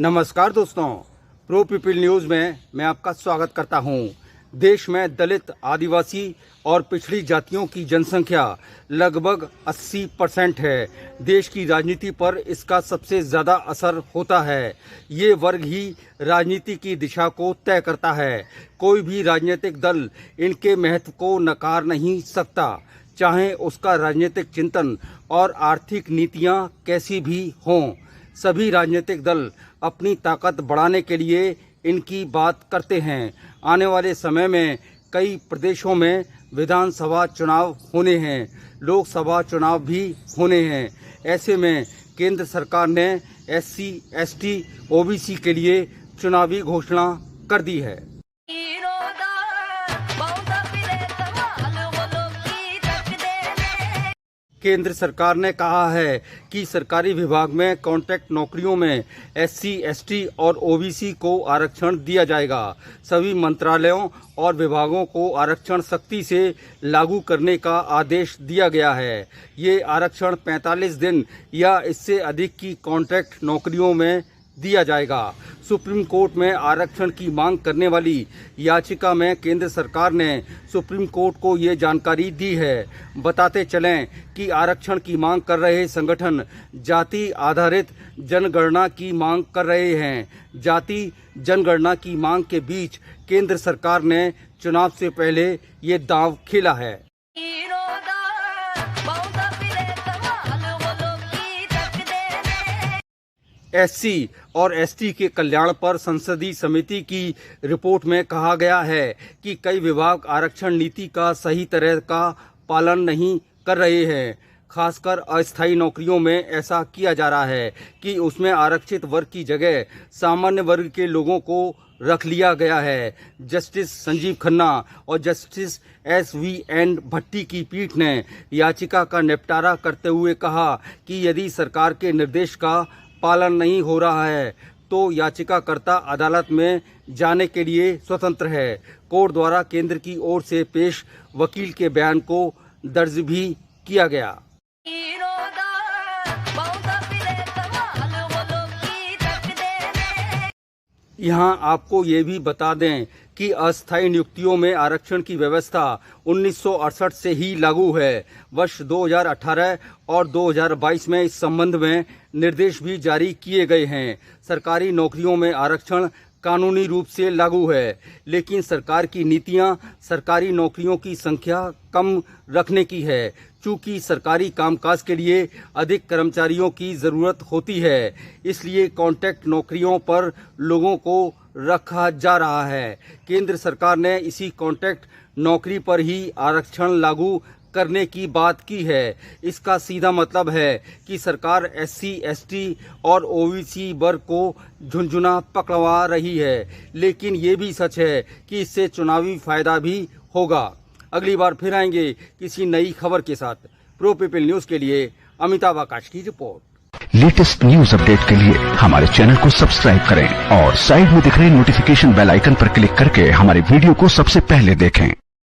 नमस्कार दोस्तों, pro people news में मैं आपका स्वागत करता हूं। देश में दलित, आदिवासी और पिछड़ी जातियों की जनसंख्या लगभग 80% है। देश की राजनीति पर इसका सबसे ज़्यादा असर होता है। ये वर्ग ही राजनीति की दिशा को तय करता है। कोई भी राजनीतिक दल इनके महत्व को नकार नहीं सकता, चाहे उसका राजनीतिक चिंतन और आर्थिक नीतियां कैसी भी हों। सभी राजनीतिक दल अपनी ताकत बढ़ाने के लिए इनकी बात करते हैं। आने वाले समय में कई प्रदेशों में विधानसभा चुनाव होने हैं, लोकसभा चुनाव भी होने हैं। ऐसे में केंद्र सरकार ने SC, ST, OBC के लिए चुनावी घोषणा कर दी है। केंद्र सरकार ने कहा है कि सरकारी विभाग में कॉन्ट्रैक्ट नौकरियों में SC, ST और OBC को आरक्षण दिया जाएगा। सभी मंत्रालयों और विभागों को आरक्षण सख्ती से लागू करने का आदेश दिया गया है। ये आरक्षण 45 दिन या इससे अधिक की कॉन्ट्रैक्ट नौकरियों में दिया जाएगा। सुप्रीम कोर्ट में आरक्षण की मांग करने वाली याचिका में केंद्र सरकार ने सुप्रीम कोर्ट को ये जानकारी दी है। बताते चलें कि आरक्षण की मांग कर रहे संगठन जाति आधारित जनगणना की मांग कर रहे हैं। जाति जनगणना की मांग के बीच केंद्र सरकार ने चुनाव से पहले ये दांव खेला है। SC और ST के कल्याण पर संसदीय समिति की रिपोर्ट में कहा गया है कि कई विभाग आरक्षण नीति का सही तरह का पालन नहीं कर रहे हैं। खासकर अस्थायी नौकरियों में ऐसा किया जा रहा है कि उसमें आरक्षित वर्ग की जगह सामान्य वर्ग के लोगों को रख लिया गया है। जस्टिस संजीव खन्ना और जस्टिस SVN भट्टी की पीठ ने याचिका का निपटारा करते हुए कहा कि यदि सरकार के निर्देश का पालन नहीं हो रहा है तो याचिकाकर्ता अदालत में जाने के लिए स्वतंत्र है। कोर्ट द्वारा केंद्र की ओर से पेश वकील के बयान को दर्ज भी किया गया। यहाँ आपको ये भी बता दें कि अस्थायी नियुक्तियों में आरक्षण की व्यवस्था 1968 से ही लागू है। वर्ष 2018 और 2022 में इस संबंध में निर्देश भी जारी किए गए हैं। सरकारी नौकरियों में आरक्षण कानूनी रूप से लागू है, लेकिन सरकार की नीतियां सरकारी नौकरियों की संख्या कम रखने की है। चूंकि सरकारी कामकाज के लिए अधिक कर्मचारियों की ज़रूरत होती है, इसलिए कॉन्ट्रैक्ट नौकरियों पर लोगों को रखा जा रहा है। केंद्र सरकार ने इसी कॉन्ट्रैक्ट नौकरी पर ही आरक्षण लागू करने की बात की है। इसका सीधा मतलब है कि सरकार SC, ST और OBC वर्ग को झुनझुना पकड़वा रही है, लेकिन ये भी सच है कि इससे चुनावी फायदा भी होगा। अगली बार फिर आएंगे किसी नई खबर के साथ। प्रो पीपल न्यूज के लिए अमिताभ आकाश की रिपोर्ट। लेटेस्ट न्यूज अपडेट के लिए हमारे चैनल को सब्सक्राइब करें और साइड में दिख रहे नोटिफिकेशन बेल आइकन पर क्लिक करके हमारे वीडियो को सबसे पहले देखें।